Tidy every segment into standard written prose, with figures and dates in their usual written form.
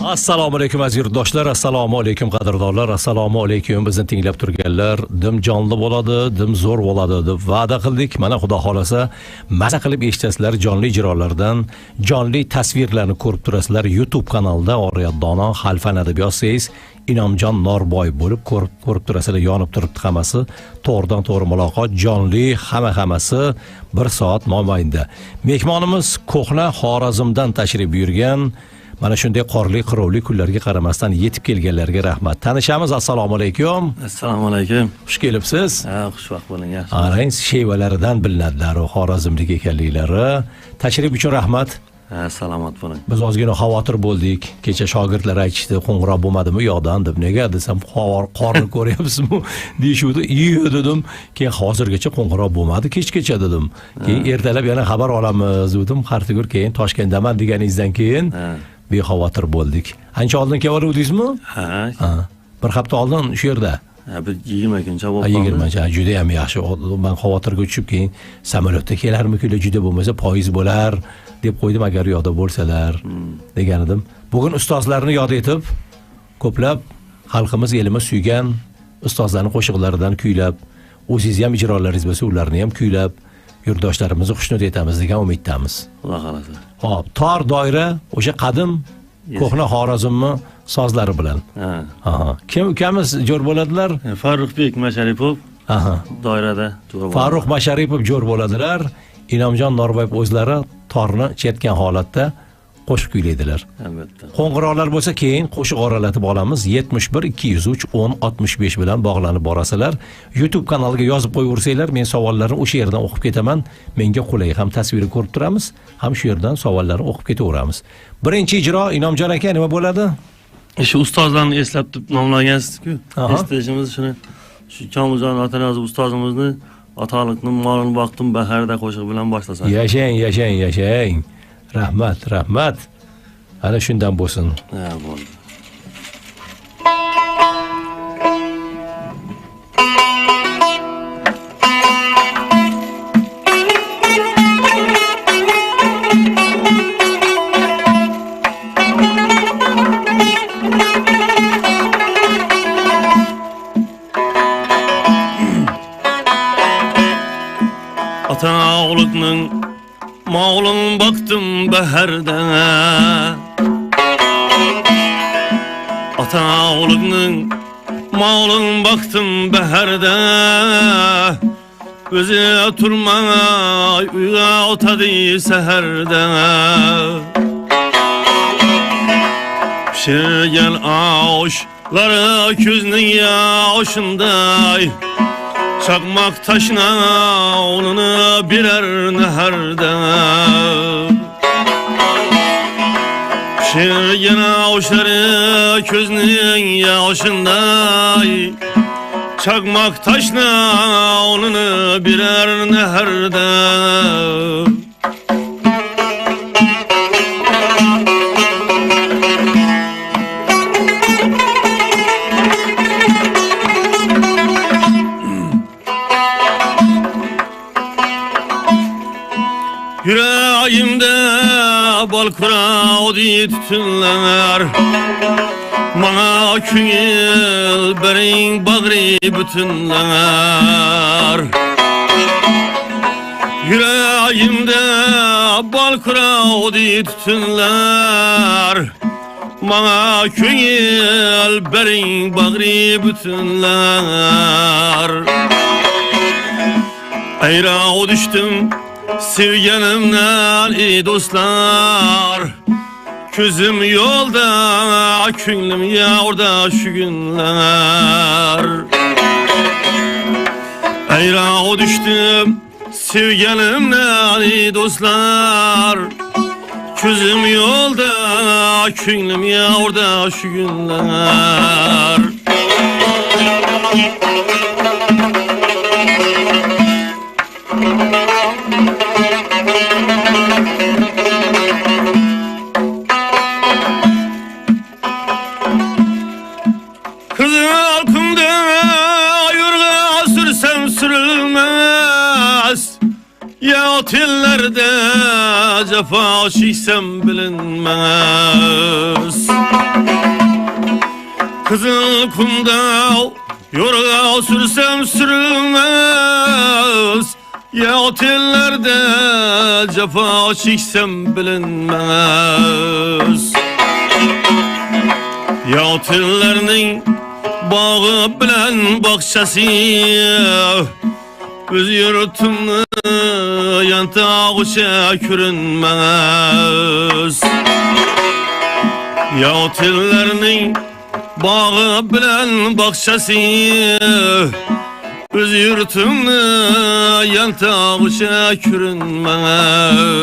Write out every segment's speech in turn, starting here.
Assalomu alaykum aziz yurtdoshlar, assalomu alaykum qadrdonlar, assalomu alaykum bizni tinglab turganlar. Dim jonli bo'ladi, dim zo'r bo'ladi deb va'da qildik. Mana Xudo xolasa maza qilib eshitasizlar jonli ijrolardan, jonli tasvirlarni ko'rib turasizlar. YouTube kanalida Oriyat Dono Xalfan deb yozsangiz Inomjon Norboy bo'lib ko'rib turasizlar, yonib turibdi hammasi. To'g'ridan to'g'ri muloqot, jonli hammasi 1 soat mobaynida. Mehmonimiz ko'hna Xorazmdan tashrif buyurgan. Mana shunday qorli qirovli kunlarga qaramasdan yetib kelganlarga rahmat. Tanishamiz. Assalomu alaykum. Assalomu alaykum. Xush kelibsiz. Xushvaqt bo'ling. Yaxshi. Arang shevalaridan bilinadilar o Xorazmlik ekanliklari. Tashrif uchun rahmat. Salomat bo'ling. Biz ozgina xavotir bo'ldik. Kecha shogirdlar aytishdi, qo'ng'iroq bo'lmadimi yo'qdan deb. Nega desam, qorni ko'ryapsizmi deyishuvdi. Iyo dedim. Keyin hozirgacha qo'ng'iroq bo'lmadi, kechgacha dedim. Keyin ertalab yana xabar olamiz dedim. Qartigur keyin Toshkentdaman deganingizdan keyin bexavotir bo'ldik. Ancha oldin keluvdingizmi? Ha. Bir hafta oldin shu yerda. Bir 20 kun javob oldim. 20 kun, juda ham yaxshi. Men xavotirga tushib keyin samolyotda kelarmi-ku, juda bo'lmasa poyiz bo'lar deb qo'ydim, agar yo'qda bo'lsalar degan edim. Bugun ustozlarni yod etib, ko'plab xalqimiz, elimiz suygan ustozlarning qo'shiqlaridan kuylab, o'zingiz ham ijrolaringiz bo'lsa, ularni ham kuylab, yurtdoshlarimizni xushnud etamiz degan umiddamiz. Xudo xolasa. Xo'p, tor doira o'sha qadim ko'hna Xorazmni sozlari bilan. Kim ukamiz jo'r bo'ladilar? Farruxbek Masharipov. Doirada jo'r bo'ladi. Farruh Masharipov jo'r bo'ladilar. Inomjon Norboyev o'zlari torni chertgan holatda qo'shiq kuylaydilar. Albatta. Qo'ng'iroqlar bo'lsa keyin qo'shiq oralatib olamiz. 71 203 10 65 bilan bog'lanib borasizlar. YouTube kanaliga yozib qo'yaversanglar, men savollarni o'sha yerdan o'qib ketaman. Menga qulay, ham tasvirni ko'rib turamiz, ham shu yerdan savollarni o'qib ketaveramiz. Birinchi ijro Inomjon aka nima bo'ladi? Shu ustozlarni eslab nomlagansiz-ku. Eslatishimiz shuni shu Komiljon Otaniyozov ustozimizni Otaliqni molini vaqtim baharda qo'shiq bilan boshlasak. Yashang. Rahmat. Ana shundan bo'lsin. Bo'ldi. Otaliqning Mağlum baktım baharda, ata oğlunun mağlum baktım baharda, özü oturmay uyga otadı seherde. Pişirgen aşları közünün yaşınday, çakmak taşına onunu birer neherde. Pişirgen aşları közünün yaşınday, çakmak taşına onunu birer neherde. Yüreğimde bal kuravdi tütünler, bana küngül berin bağrı bütünler. Yüreğimde bal kuravdi tütünler, bana küngül berin bağrı bütünler. Ayrağa düştüm sevgenimden iyi dostlar, közüm yolda, künglim yağda şu günler. Ayrağa düştüm sevgenimden iyi dostlar, közüm yolda, künglim yağda şu günler. Ya tillerde cefa çeksem bilinmez. Kızıl kumda yorga sürsem sürülmez, ya otellerde cefa çeksem bilinmez. Ya otellerinin bağı bilen bakşası, öz yurtumni yantağışa kürünmez. Ya otellerinin bağı bilen bakşası, öz yurtumni yantağışa kürünmez.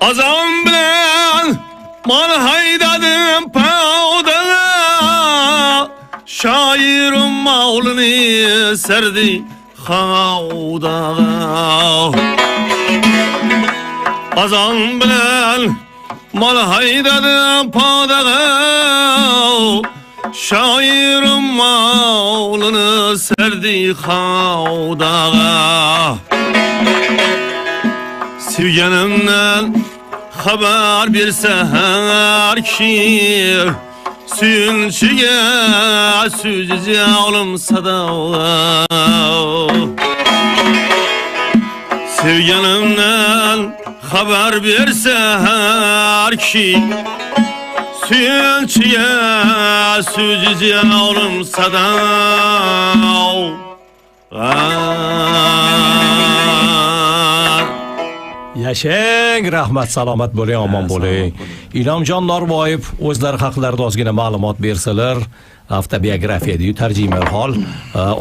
Azam bilen mal haydadım pavda, şairim mağlını serdi havda. Azam bilen mal haydadım pavda, şairim mağlını serdi havda. Sevgenimden haber berse her ki, suyunchiga suzija olim sada. Sevgenimden haber berse her ki, suyunchiga suzija olim sada. Yashang, rahmat, salomat bo'ling, omon bo'ling. Inomjon Norboyev o'zlari haqlarida ozgina ma'lumot bersalar, avtobiografiya-yu tarjima hol,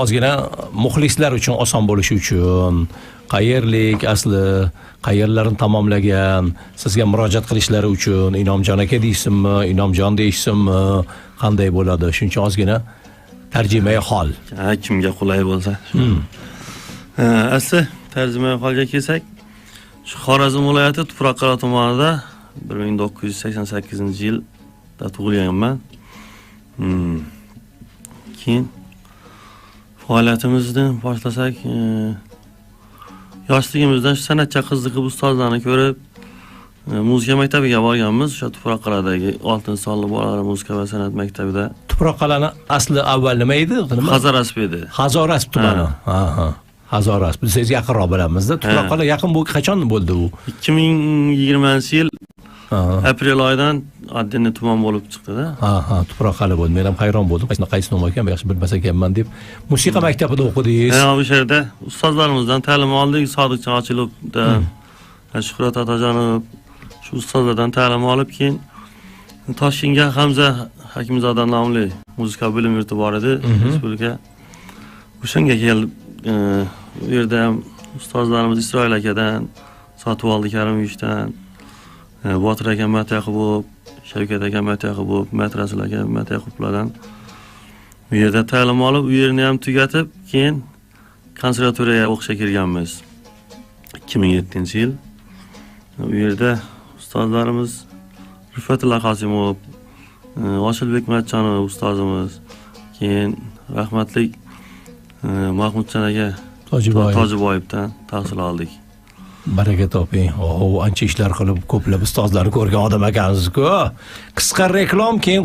ozgina muxlislar uchun oson bo'lishi uchun, qayerlik asli, qayerlarni tamomlagan, sizga murojaat qilishlari uchun Inomjon aka deysimmi, Inomjon deyishsinmi, qanday bo'ladi? Shuncha ozgina tarjima hol. Kimga qulay bo'lsa. Asli tarjima holga kelsak, shu Xorazm viloyati Tuproqqal'a tumanida 1988-yilda tug'ilganman. Keyin faoliyatimizni boshlasak, yoshligimizdan san'atga qiziqib ustozlarni ko'rib, muzika maktabiga borganmiz. O'sha Tuproqqal'dagi 6-sonli bolalar muzika va san'at maktabida. Tuproqqal'ni asli avval nima edi? Hazorasp edi. Hazorasp tumani. Hazorasp. Biz sizga yaqinroq bilamiz-da. Tuproqqal'a yaqin bu qachon bo'ldi u? 2020-yil aprel oyidan Addenni tuman bo'lib chiqdi-da. Tuproqqal'a bo'ldi. Men ham hayron bo'ldim. Qaysi nom ekan, yaxshi bilmas ekanman deb. Musiqa maktabida o'qidingiz. O'sha yerda ustozlarimizdan ta'lim oldik. Sodiqjon Ochilovdan, Shuhrat Otajonov, shu ustozlardan ta'lim olib, keyin Toshkentga Hamza Hakimzoda nomli muzika bilim yurti bor edi, respublika. O'shanga kelib, u yerda ham ustozlarimiz Isroil akadan, Sotvoldi Karimovdan, Botir aka Matayaqubov, Shavkat aka Matayaqubov, Matrasul aka Matayaqublardan u yerda ta'lim olib, u yerni ham tugatib, keyin konservatoriyaga o'qishga kirganmiz. 2007-yil. U yerda ustozlarimiz Rifatulla Qosimov, Oshilbek Matchonov ustozimiz, keyin rahmatli Mahmudjon aka Tojiboyevdan tahsil oldik. Baraka toping. Ancha ishlar qilib, ko'plab ustozlarni ko'rgan odam ekansiz-ku. Qisqa reklom, keyin